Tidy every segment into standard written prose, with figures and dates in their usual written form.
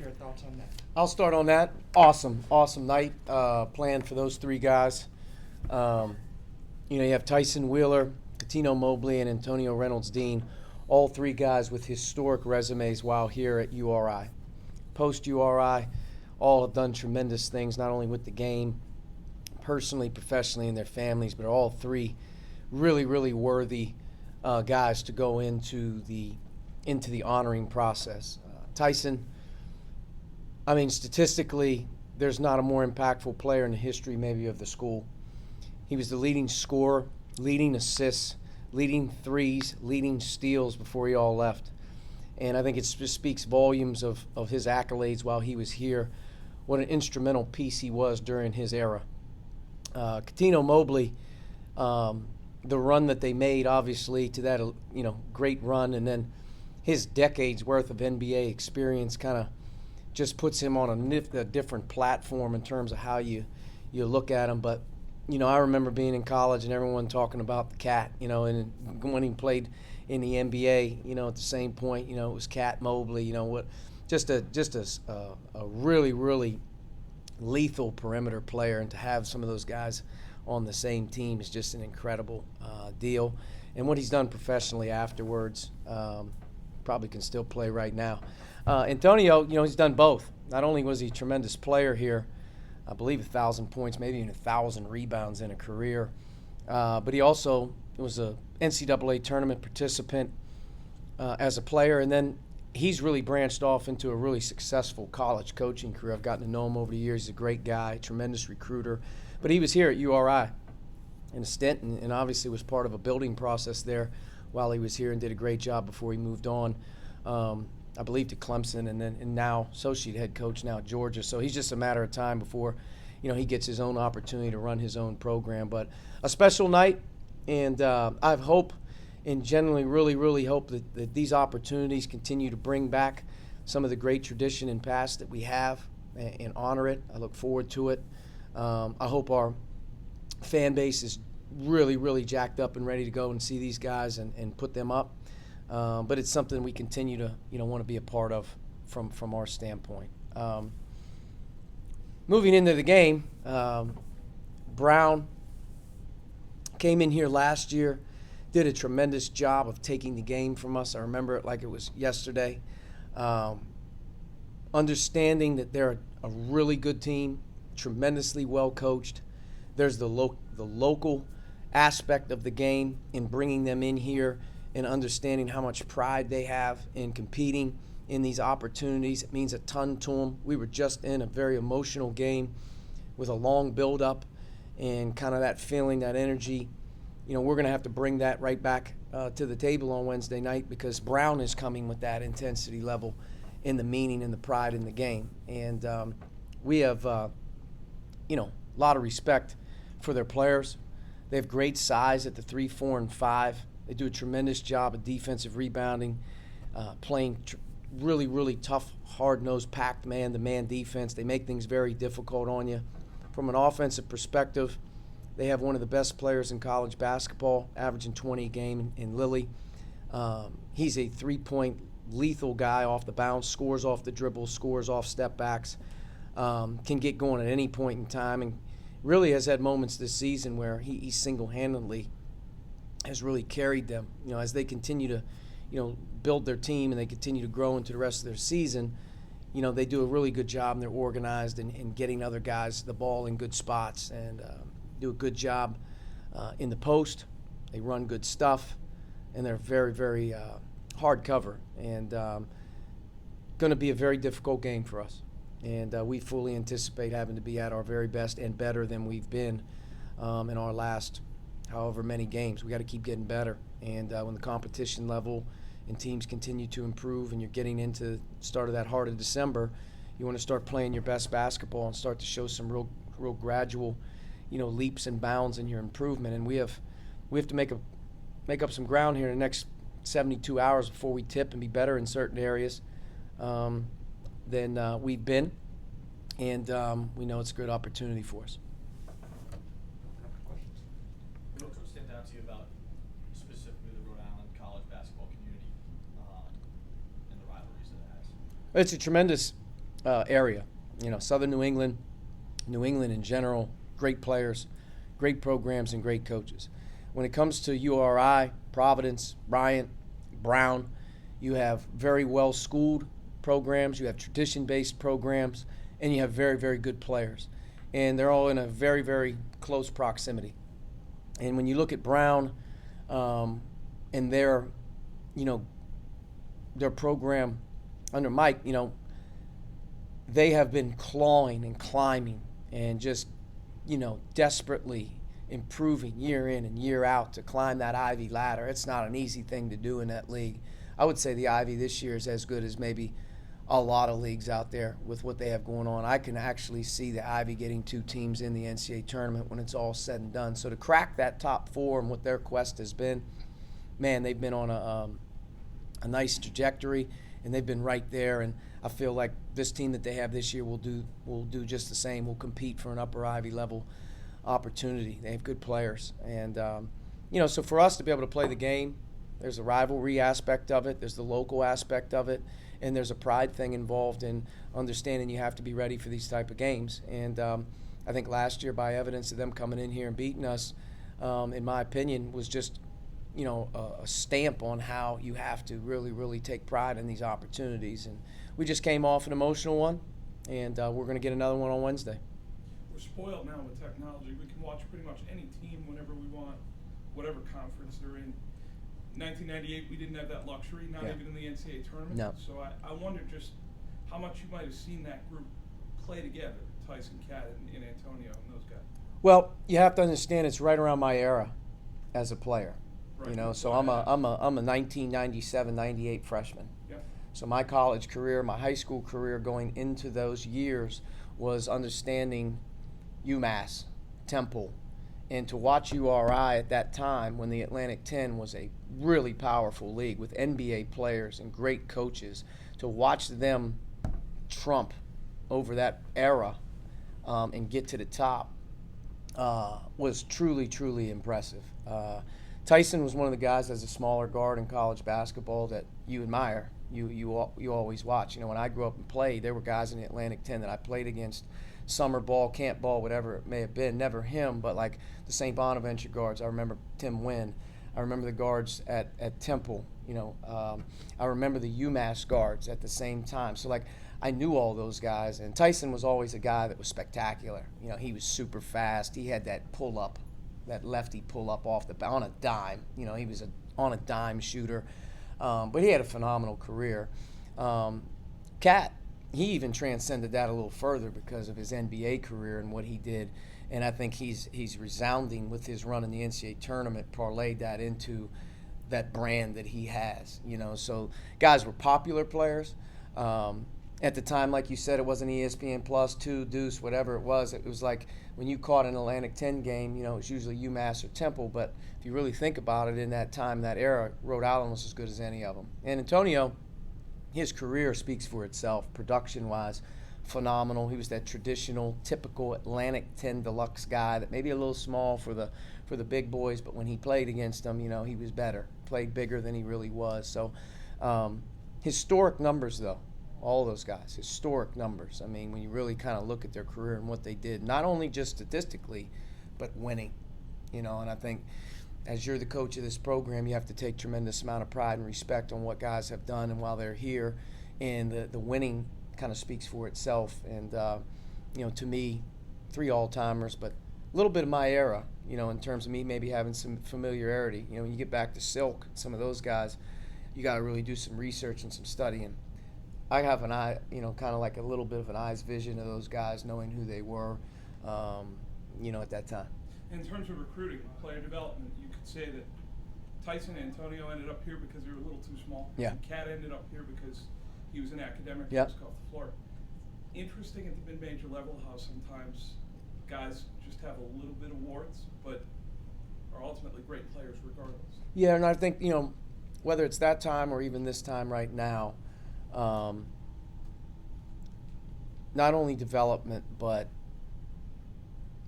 your thoughts on that. I'll start on that. Awesome night planned for those three guys. You have Tyson Wheeler, Catino Mobley, and Antonio Reynolds-Dean, all three guys with historic resumes while here at URI. Post-URI, all have done tremendous things, not only with the game, personally, professionally, and their families, but all three really, really worthy guys to go into the honoring process. Tyson, statistically, there's not a more impactful player in the history maybe of the school. He was the leading scorer, leading assists, leading threes, leading steals before he all left. And I think it just speaks volumes of his accolades while he was here, what an instrumental piece he was during his era. Catino Mobley, the run that they made, obviously, to that great run, and then his decades worth of NBA experience kind of just puts him on a different platform in terms of how you look at him. But I remember being in college and everyone talking about the Cat, and when he played in the NBA, at the same point, it was Cat Mobley, just a really, really lethal perimeter player, and to have some of those guys on the same team is just an incredible deal. And what he's done professionally afterwards, probably can still play right now. Antonio, he's done both. Not only was he a tremendous player here, I believe 1,000 points, maybe even 1,000 rebounds in a career, but he also was a NCAA tournament participant as a player, and then he's really branched off into a really successful college coaching career. I've gotten to know him over the years. He's a great guy, tremendous recruiter. But he was here at URI in a stint, and obviously was part of a building process there while he was here, and did a great job before he moved on, I believe, to Clemson, and now associate head coach now at Georgia. So he's just a matter of time before he gets his own opportunity to run his own program. But a special night, and I hope and generally really, really hope that these opportunities continue to bring back some of the great tradition and past that we have and honor it. I look forward to it. I hope our fan base is really, really jacked up and ready to go and see these guys and put them up. But it's something we continue to want to be a part of from our standpoint. Moving into the game, Brown came in here last year, did a tremendous job of taking the game from us. I remember it like it was yesterday. Understanding that they're a really good team, tremendously well coached. There's the local aspect of the game in bringing them in here and understanding how much pride they have in competing in these opportunities. It means a ton to them. We were just in a very emotional game with a long build-up and kind of that feeling, that energy. We're going to have to bring that right back to the table on Wednesday night, because Brown is coming with that intensity level and the meaning and the pride in the game. And we have, a lot of respect for their players. They have great size at the 3, 4, and 5. They do a tremendous job of defensive rebounding, playing really, really tough, hard-nosed, packed man-to-man defense. They make things very difficult on you. From an offensive perspective, they have one of the best players in college basketball, averaging 20 a game in Lilly. He's a three-point lethal guy off the bounce, scores off the dribble, scores off step backs, can get going at any point in time, and really has had moments this season where he single-handedly has really carried them, as they continue to, build their team and they continue to grow into the rest of their season. They do a really good job, and they're organized in getting other guys the ball in good spots, and do a good job in the post. They run good stuff, and they're very, very hard cover, and going to be a very difficult game for us. And we fully anticipate having to be at our very best and better than we've been in our last however many games. We got to keep getting better. And when the competition level and teams continue to improve, and you're getting into the start of that heart of December, you want to start playing your best basketball and start to show some real gradual, leaps and bounds in your improvement. And we have to make up some ground here in the next 72 hours before we tip and be better in certain areas than we've been. And we know it's a good opportunity for us. What stands out to you about specifically the Rhode Island college basketball community and the rivalries that it has? It's a tremendous area. Southern New England, New England in general, great players, great programs, and great coaches. When it comes to URI, Providence, Bryant, Brown, you have very well-schooled programs, you have tradition-based programs, and you have very, very good players. And they're all in a very, very close proximity. And when you look at Brown and their program under Mike, they have been clawing and climbing and just, desperately improving year in and year out to climb that Ivy ladder. It's not an easy thing to do in that league. I would say the Ivy this year is as good as maybe a lot of leagues out there with what they have going on. I can actually see the Ivy getting 2 teams in the NCAA tournament when it's all said and done. So to crack that top 4 and what their quest has been, man, they've been on a nice trajectory, and they've been right there. And I feel like this team that they have this year will do just the same. Will compete for an upper Ivy level opportunity. They have good players, and so for us to be able to play the game, there's a rivalry aspect of it, there's the local aspect of it, and there's a pride thing involved in understanding you have to be ready for these type of games. And I think last year, by evidence of them coming in here and beating us, in my opinion, was just a stamp on how you have to really, really take pride in these opportunities. And we just came off an emotional one, and we're going to get another one on Wednesday. We're spoiled now with technology. We can watch pretty much any team whenever we want, whatever conference they're in. 1998, we didn't have that luxury, not even in the NCAA tournament. No. So I wonder just how much you might have seen that group play together, Tyson, Cat, and Antonio, and those guys. Well, you have to understand it's right around my era as a player. Right. So I'm a 1997, 98 freshman. Yep. So my college career, my high school career going into those years was understanding UMass, Temple, and to watch URI at that time when the Atlantic 10 was a really powerful league with NBA players and great coaches, to watch them trump over that era and get to the top was truly, truly impressive. Tyson was one of the guys as a smaller guard in college basketball that you admire. You always watch. When I grew up and played, there were guys in the Atlantic 10 that I played against, summer ball, camp ball, whatever it may have been. Never him, but like the St. Bonaventure guards. I remember Tim Wynn. I remember the guards at Temple. I remember the UMass guards at the same time. So I knew all those guys, and Tyson was always a guy that was spectacular. He was super fast. He had that pull up, that lefty pull up on a dime. He was on a dime shooter, but he had a phenomenal career. Cat, he even transcended that a little further because of his NBA career and what he did, and I think he's resounding with his run in the NCAA tournament, parlayed that into that brand that he has. So guys were popular players. At the time, like you said, it wasn't ESPN Plus, 2, Deuce, whatever it was. It was like when you caught an Atlantic 10 game, it was usually UMass or Temple. But if you really think about it, in that time, that era, Rhode Island was as good as any of them. And Antonio, his career speaks for itself, production-wise, phenomenal. He was that traditional, typical Atlantic 10 deluxe guy that maybe a little small for the big boys, but when he played against them, he was better, played bigger than he really was. So historic numbers, though. All those guys, historic numbers. I mean, when you really kind of look at their career and what they did, not only just statistically, but winning. And I think as you're the coach of this program, you have to take tremendous amount of pride and respect on what guys have done and while they're here. And the winning kind of speaks for itself. And, to me, 3 all-timers, but a little bit of my era, in terms of me maybe having some familiarity. When you get back to Silk, some of those guys, you got to really do some research and some studying. I have an eye, kind of like a little bit of an eye's vision of those guys, knowing who they were, at that time. In terms of recruiting, player development, you could say that Tyson and Antonio ended up here because they were a little too small. Yeah. And Cat ended up here because he was an academic Yep. risk off the floor. Interesting at the mid-major level how sometimes guys just have a little bit of warts, but are ultimately great players regardless. Yeah, and I think, whether it's that time or even this time right now, not only development, but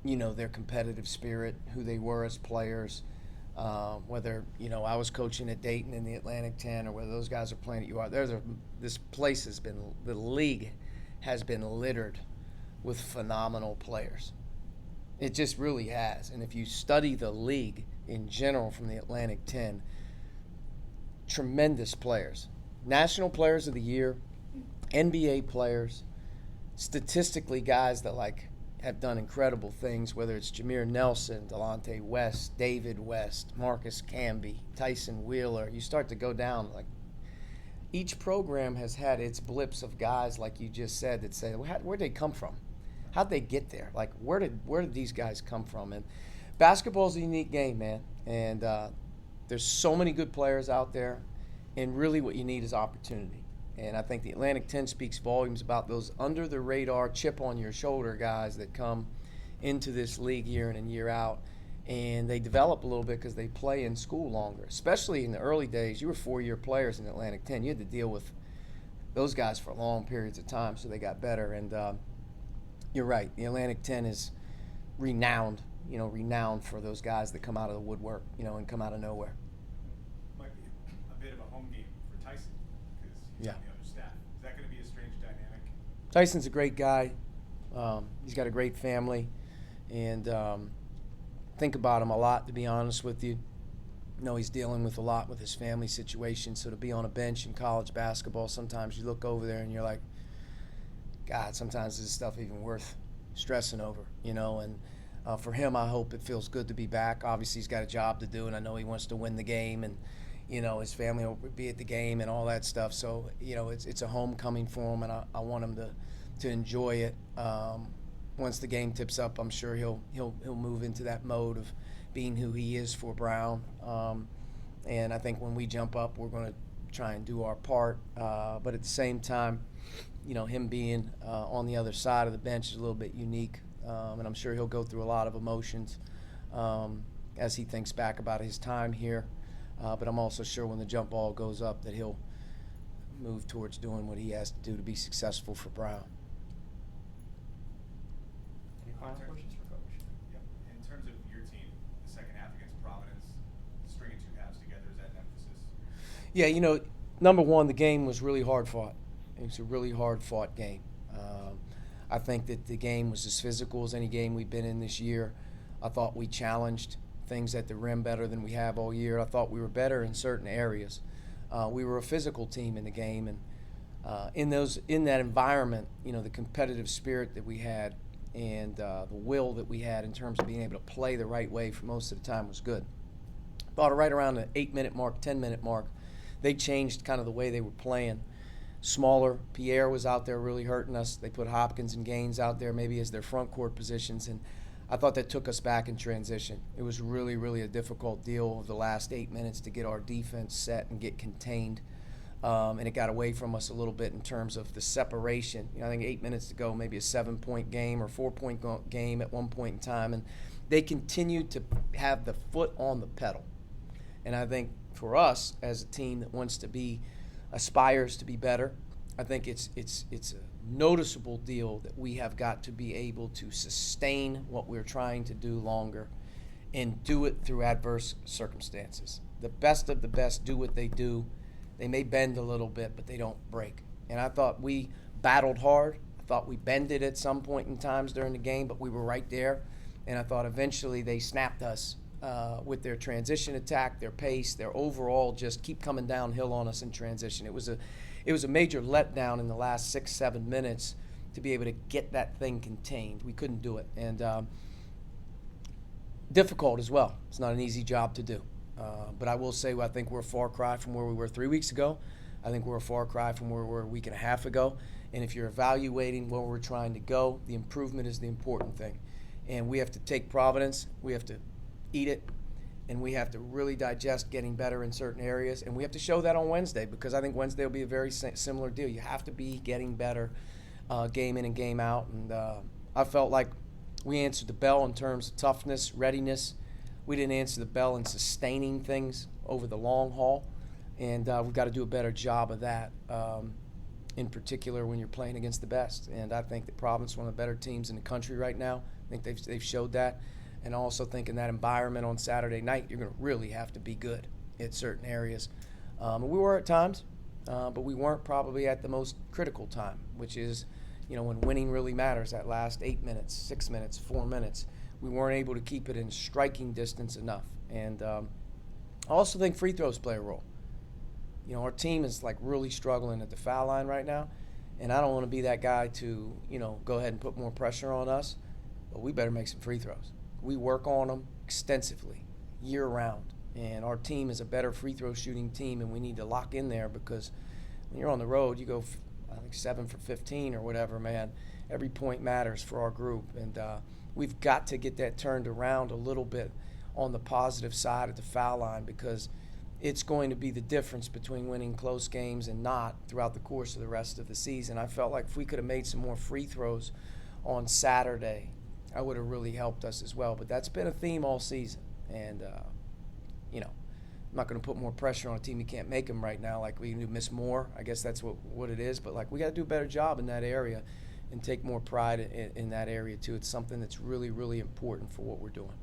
their competitive spirit, who they were as players, whether I was coaching at Dayton in the Atlantic 10 or whether those guys are playing at UR. This place has been, the league has been littered with phenomenal players. It just really has. And if you study the league in general from the Atlantic 10, tremendous players. National Players of the Year, NBA players, statistically guys that have done incredible things, whether it's Jameer Nelson, Delonte West, David West, Marcus Camby, Tyson Wheeler. You start to go down, each program has had its blips of guys, like you just said, that say, where'd they come from? How'd they get there? Where did these guys come from? And basketball's a unique game, man. And there's so many good players out there, and really what you need is opportunity. And I think the Atlantic 10 speaks volumes about those under-the-radar, chip-on-your-shoulder guys that come into this league year in and year out, and they develop a little bit because they play in school longer. Especially in the early days, you were 4-year players in the Atlantic 10. You had to deal with those guys for long periods of time, so they got better. And you're right. The Atlantic 10 is renowned for those guys that come out of the woodwork, and come out of nowhere. Might be a bit of a home game for Tyson because he's on the other staff. Is that going to be a strange dynamic? Tyson's a great guy. He's got a great family, and think about him a lot, to be honest with you. He's dealing with a lot with his family situation, so to be on a bench in college basketball, sometimes you look over there and you're like, God, sometimes this stuff even worth stressing over, and for him, I hope it feels good to be back. Obviously, he's got a job to do, and I know he wants to win the game, and, his family will be at the game and all that stuff. So, it's a homecoming for him, and I want him to enjoy it. Once the game tips up, I'm sure he'll move into that mode of being who he is for Brown. And I think when we jump up, we're going to try and do our part. But at the same time, him being on the other side of the bench is a little bit unique, and I'm sure he'll go through a lot of emotions as he thinks back about his time here. But I'm also sure when the jump ball goes up that he'll move towards doing what he has to do to be successful for Brown. Any final questions for Coach? Yep. In terms of your team, the second half against Providence, stringing 2 halves together, is that an emphasis? Yeah, number one, the game was really hard fought. It was a really hard-fought game. I think that the game was as physical as any game we've been in this year. I thought we challenged things at the rim better than we have all year. I thought we were better in certain areas. We were a physical team in the game, and in that environment, the competitive spirit that we had and the will that we had in terms of being able to play the right way for most of the time was good. About right around the 8-minute mark, 10-minute mark, they changed kind of the way they were playing. Smaller. Pierre was out there really hurting us. They put Hopkins and Gaines out there maybe as their front court positions, and I thought that took us back in transition. It was really, really a difficult deal of the last 8 minutes to get our defense set and get contained, and it got away from us a little bit in terms of the separation. I think 8 minutes to go, maybe a 7-point game or 4-point game at one point in time, and they continued to have the foot on the pedal. And I think for us as a team that aspires to be better, I think it's a noticeable deal that we have got to be able to sustain what we're trying to do longer and do it through adverse circumstances. The best of the best do what they do. They may bend a little bit, but they don't break. And I thought we battled hard. I thought we bended at some point in times during the game, but we were right there. And I thought eventually they snapped us with their transition attack, their pace, their overall just keep coming downhill on us in transition. It was a major letdown in the last 6-7 minutes to be able to get that thing contained. We couldn't do it, and difficult as well. It's not an easy job to do, but I will say I think we're a far cry from where we were 3 weeks ago. I think we're a far cry from where we were a week and a half ago, and if you're evaluating where we're trying to go, the improvement is the important thing, and we have to take Providence. We have to eat it, and we have to really digest getting better in certain areas, and we have to show that on Wednesday, because I think Wednesday will be a very similar deal. You have to be getting better game in and game out, and I felt like we answered the bell in terms of toughness, readiness. We didn't answer the bell in sustaining things over the long haul, and we've got to do a better job of that, in particular when you're playing against the best. And I think that Providence is one of the better teams in the country right now. I think they've showed that. And I also think in that environment on Saturday night, you're going to really have to be good at certain areas. And we were at times, but we weren't probably at the most critical time, which is, you know, when winning really matters, that last 8 minutes, 6 minutes, 4 minutes, we weren't able to keep it in striking distance enough. And I also think free throws play a role. You know, our team is like really struggling at the foul line right now, and I don't want to be that guy to, you know, go ahead and put more pressure on us, but we better make some free throws. We work on them extensively, year round, and our team is a better free throw shooting team, and we need to lock in there because when you're on the road, you go, I think 7 for 15 or whatever, man. Every point matters for our group, and we've got to get that turned around a little bit on the positive side at the foul line, because it's going to be the difference between winning close games and not throughout the course of the rest of the season. I felt like if we could have made some more free throws on Saturday, I would have really helped us as well. But that's been a theme all season. And, you know, I'm not going to put more pressure on a team who can't make them right now. Like, we can miss more. I guess that's what it is. But, like, we got to do a better job in that area and take more pride in that area, too. It's something that's really, really important for what we're doing.